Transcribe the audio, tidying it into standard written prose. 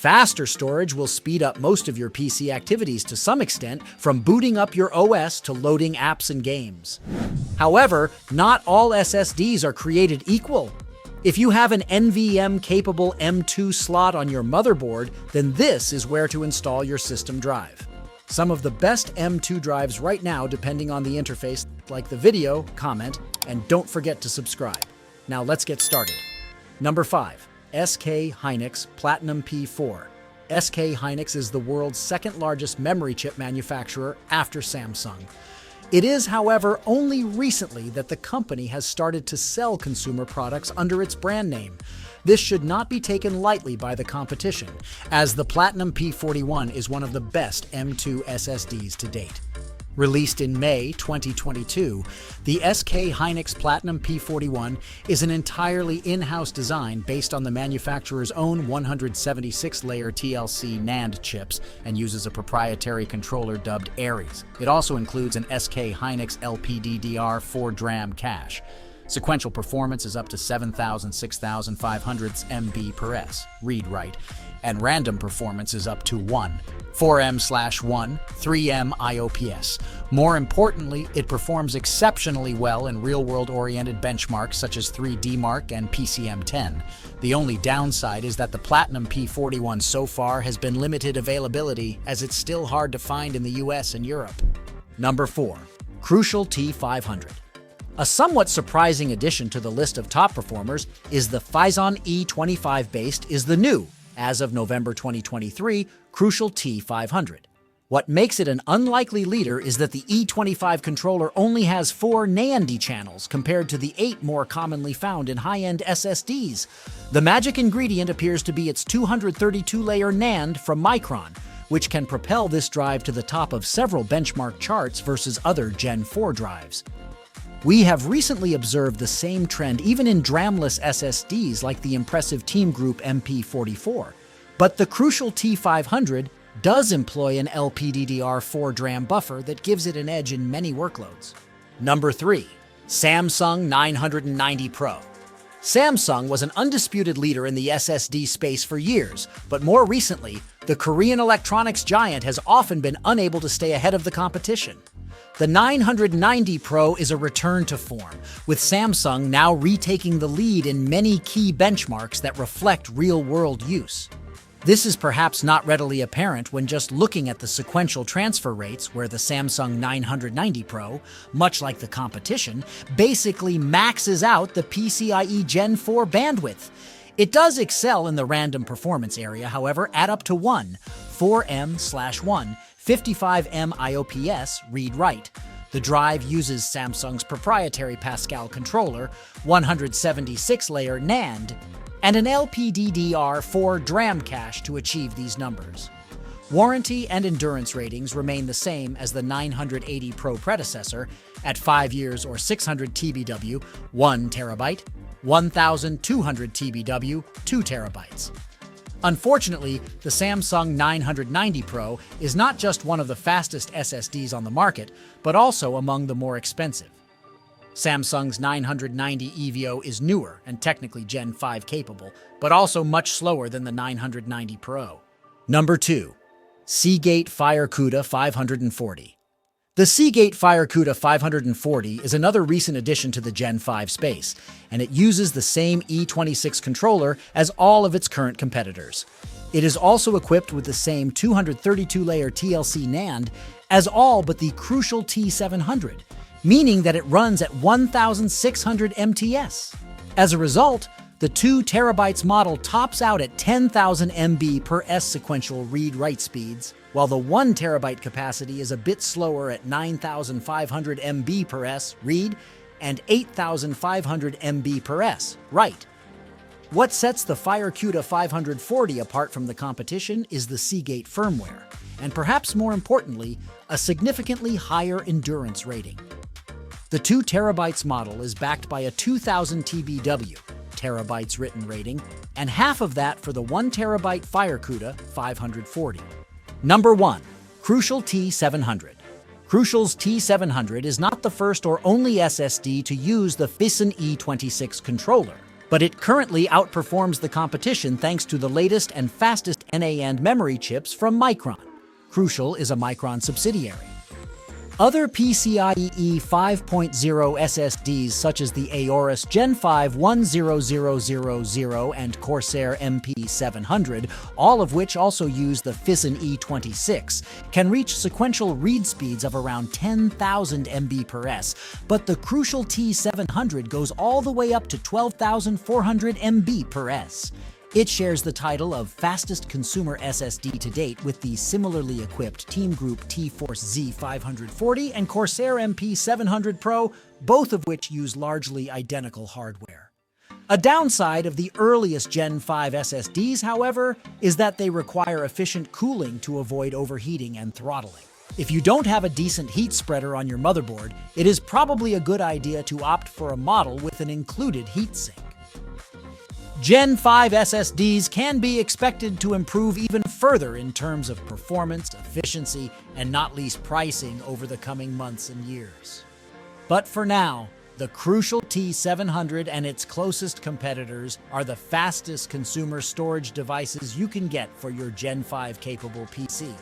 Faster storage will speed up most of your PC activities to some extent, from booting up your OS to loading apps and games. However, not all SSDs are created equal. If you have an NVMe-capable M.2 slot on your motherboard, then this is where to install your system drive. Some of the best M.2 drives right now, depending on the interface. Like the video, comment, and don't forget to subscribe. Now let's get started. Number 5. SK Hynix Platinum P4. SK Hynix is the world's second largest memory chip manufacturer after Samsung. It is, however, only recently that the company has started to sell consumer products under its brand name. This should not be taken lightly by the competition, as the Platinum P41 is one of the best M.2 SSDs to date. Released in May 2022, the SK Hynix Platinum P41 is an entirely in-house design based on the manufacturer's own 176-layer TLC NAND chips and uses a proprietary controller dubbed Aries. It also includes an SK Hynix LPDDR4 DRAM cache. Sequential performance is up to 7,000-6,500 MB per s, read-write, and random performance is up to 4M/1, 3M IOPS. More importantly, it performs exceptionally well in real-world-oriented benchmarks such as 3DMark and PCM10. The only downside is that the Platinum P41 so far has been limited availability, as it's still hard to find in the US and Europe. Number 4. Crucial T500. A somewhat surprising addition to the list of top performers is the Phison E25-based is the new, as of November 2023, Crucial T500. What makes it an unlikely leader is that the E25 controller only has 4 NAND channels compared to the 8 more commonly found in high-end SSDs. The magic ingredient appears to be its 232-layer NAND from Micron, which can propel this drive to the top of several benchmark charts versus other Gen 4 drives. We have recently observed the same trend even in DRAM-less SSDs like the impressive Team Group MP44. But the Crucial T500 does employ an LPDDR4 DRAM buffer that gives it an edge in many workloads. Number 3. Samsung 990 Pro. Samsung was an undisputed leader in the SSD space for years, but more recently, the Korean electronics giant has often been unable to stay ahead of the competition. The 990 Pro is a return to form, with Samsung now retaking the lead in many key benchmarks that reflect real-world use. This is perhaps not readily apparent when just looking at the sequential transfer rates, where the Samsung 990 Pro, much like the competition, basically maxes out the PCIe Gen 4 bandwidth. It does excel in the random performance area, however, at up to 4M/1, 55M IOPS read-write. The drive uses Samsung's proprietary Pascal controller, 176-layer NAND, and an LPDDR4 DRAM cache to achieve these numbers. Warranty and endurance ratings remain the same as the 980 Pro predecessor at 5 years or 600 TBW, 1 terabyte, 1,200 TBW, 2 terabytes. Unfortunately, the Samsung 990 Pro is not just one of the fastest SSDs on the market, but also among the more expensive. Samsung's 990 EVO is newer and technically Gen 5 capable, but also much slower than the 990 Pro. Number 2. Seagate FireCuda 540. The Seagate FireCuda 540 is another recent addition to the Gen 5 space, and it uses the same E26 controller as all of its current competitors. It is also equipped with the same 232-layer TLC NAND as all but the Crucial T700, meaning that it runs at 1,600 MTS. As a result, the 2 terabytes model tops out at 10,000 MB per s sequential read-write speeds, while the 1 terabyte capacity is a bit slower at 9,500 MB per s read and 8,500 MB per s write. What sets the FireCuda 540 apart from the competition is the Seagate firmware, and perhaps more importantly, a significantly higher endurance rating. The 2 terabytes model is backed by a 2,000 TBW, terabytes written rating, and half of that for the 1 terabyte FireCuda 540. Number 1. Crucial T700. Crucial's T700 is not the first or only SSD to use the Phison E26 controller, but it currently outperforms the competition thanks to the latest and fastest NAND memory chips from Micron. Crucial is a Micron subsidiary. Other PCIe 5.0 SSDs such as the Aorus Gen 5 10000 and Corsair MP700, all of which also use the Phison E26, can reach sequential read speeds of around 10,000 MB per s, but the crucial T700 goes all the way up to 12,400 MB per s. It shares the title of fastest consumer SSD to date with the similarly equipped Team Group T-Force Z540 and Corsair MP700 Pro, both of which use largely identical hardware. A downside of the earliest Gen 5 SSDs, however, is that they require efficient cooling to avoid overheating and throttling. If you don't have a decent heat spreader on your motherboard, it is probably a good idea to opt for a model with an included heatsink. Gen 5 SSDs can be expected to improve even further in terms of performance, efficiency, and not least pricing over the coming months and years. But for now, the crucial T700 and its closest competitors are the fastest consumer storage devices you can get for your Gen 5 capable PC.